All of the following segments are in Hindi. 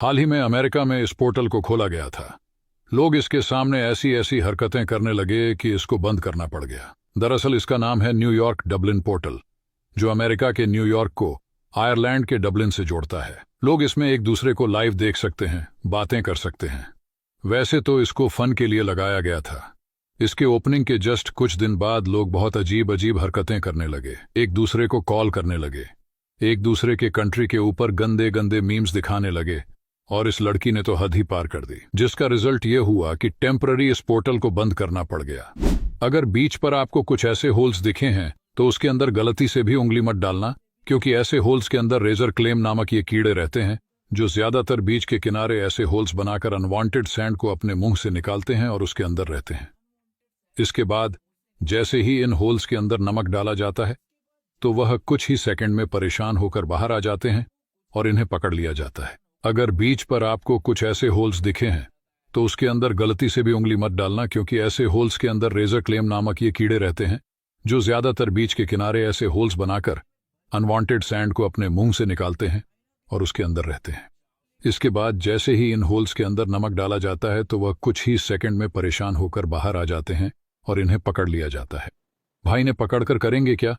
हाल ही में अमेरिका में इस पोर्टल को खोला गया था। लोग इसके सामने ऐसी ऐसी हरकतें करने लगे कि इसको बंद करना पड़ गया। दरअसल इसका नाम है न्यूयॉर्क डबलिन पोर्टल, जो अमेरिका के न्यूयॉर्क को आयरलैंड के डबलिन से जोड़ता है। लोग इसमें एक दूसरे को लाइव देख सकते हैं, बातें कर सकते हैं। वैसे तो इसको फन के लिए लगाया गया था। इसके ओपनिंग के जस्ट कुछ दिन बाद लोग बहुत अजीब अजीब हरकतें करने लगे, एक दूसरे को कॉल करने लगे, एक दूसरे के कंट्री के ऊपर गंदे गंदे मीम्स दिखाने लगे, और इस लड़की ने तो हद ही पार कर दी, जिसका रिजल्ट ये हुआ कि टेम्पररी इस पोर्टल को बंद करना पड़ गया। अगर बीच पर आपको कुछ ऐसे होल्स दिखे हैं तो उसके अंदर गलती से भी उंगली मत डालना, क्योंकि ऐसे होल्स के अंदर रेजर क्लेम नामक ये कीड़े रहते हैं, जो ज्यादातर बीच के किनारे ऐसे होल्स बनाकर अनवांटेड सैंड को अपने मुंह से निकालते हैं और उसके अंदर रहते हैं। इसके बाद जैसे ही इन होल्स के अंदर नमक डाला जाता है तो वह कुछ ही सेकंड में परेशान होकर बाहर आ जाते हैं और इन्हें पकड़ लिया जाता है। अगर बीच पर आपको कुछ ऐसे होल्स दिखे हैं तो उसके अंदर गलती से भी उंगली मत डालना, क्योंकि ऐसे होल्स के अंदर रेजर क्लेम नामक ये कीड़े रहते हैं, जो ज्यादातर बीच के किनारे ऐसे होल्स बनाकर अनवांटेड सैंड को अपने मुंह से निकालते हैं और उसके अंदर रहते हैं। इसके बाद जैसे ही इन होल्स के अंदर नमक डाला जाता है तो वह कुछ ही सेकंड में परेशान होकर बाहर आ जाते हैं और इन्हें पकड़ लिया जाता है। भाई ने पकड़कर करेंगे क्या?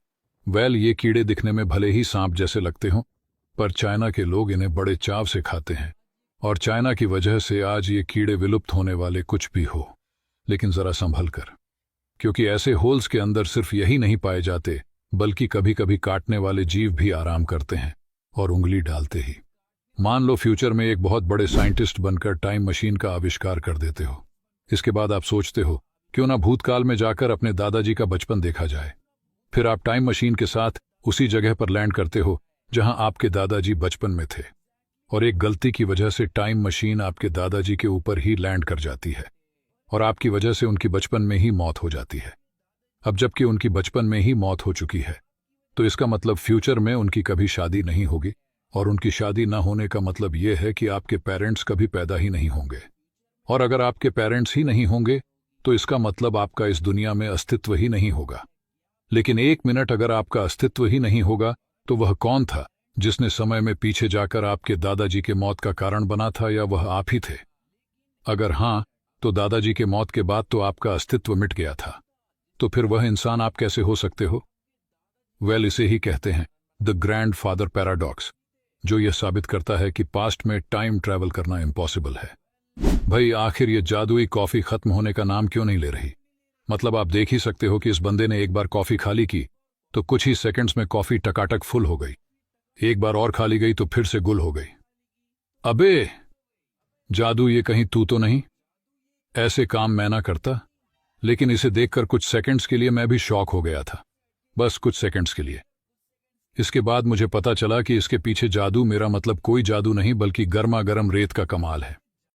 ये कीड़े दिखने में भले ही सांप जैसे लगते हों, पर चाइना के लोग इन्हें बड़े चाव से खाते हैं, और चाइना की वजह से आज ये कीड़े विलुप्त होने वाले कुछ भी हो। लेकिन जरा संभल कर, क्योंकि ऐसे होल्स के अंदर सिर्फ यही नहीं पाए जाते, बल्कि कभी कभी काटने वाले जीव भी आराम करते हैं और उंगली डालते ही। मान लो फ्यूचर में एक बहुत बड़े साइंटिस्ट बनकर टाइम मशीन का आविष्कार कर देते हो। इसके बाद आप सोचते हो क्यों ना भूतकाल में जाकर अपने दादाजी का बचपन देखा जाए। फिर आप टाइम मशीन के साथ उसी जगह पर लैंड करते हो जहां आपके दादाजी बचपन में थे, और एक गलती की वजह से टाइम मशीन आपके दादाजी के ऊपर ही लैंड कर जाती है और आपकी वजह से उनकी बचपन में ही मौत हो जाती है। अब जबकि उनकी बचपन में ही मौत हो चुकी है, तो इसका मतलब फ्यूचर में उनकी कभी शादी नहीं होगी, और उनकी शादी न होने का मतलब यह है कि आपके पेरेंट्स कभी पैदा ही नहीं होंगे। और अगर आपके पेरेंट्स ही नहीं होंगे तो इसका मतलब आपका इस दुनिया में अस्तित्व ही नहीं होगा। लेकिन एक मिनट, अगर आपका अस्तित्व ही नहीं होगा तो वह कौन था जिसने समय में पीछे जाकर आपके दादाजी के मौत का कारण बना था, या वह आप ही थे? अगर हां, तो दादाजी के मौत के बाद तो आपका अस्तित्व मिट गया था, तो फिर वह इंसान आप कैसे हो सकते हो? इसे ही कहते हैं द ग्रैंडफादर पैराडॉक्स, जो यह साबित करता है कि पास्ट में टाइम ट्रैवल करना इम्पॉसिबल है। भाई, आखिर ये जादुई कॉफी खत्म होने का नाम क्यों नहीं ले रही? मतलब आप देख ही सकते हो कि इस बंदे ने एक बार कॉफी खाली की तो कुछ ही सेकंड्स में कॉफी टकाटक फुल हो गई, एक बार और खाली गई तो फिर से गुल हो गई। अबे जादू, ये कहीं तू तो नहीं? ऐसे काम मैं ना करता, लेकिन इसे देखकर कुछ सेकंड्स के लिए मैं भी शॉक हो गया था, बस कुछ सेकंड्स के लिए। इसके बाद मुझे पता चला कि इसके पीछे जादू, मेरा मतलब कोई जादू नहीं बल्कि गर्मा गर्म रेत का कमाल है।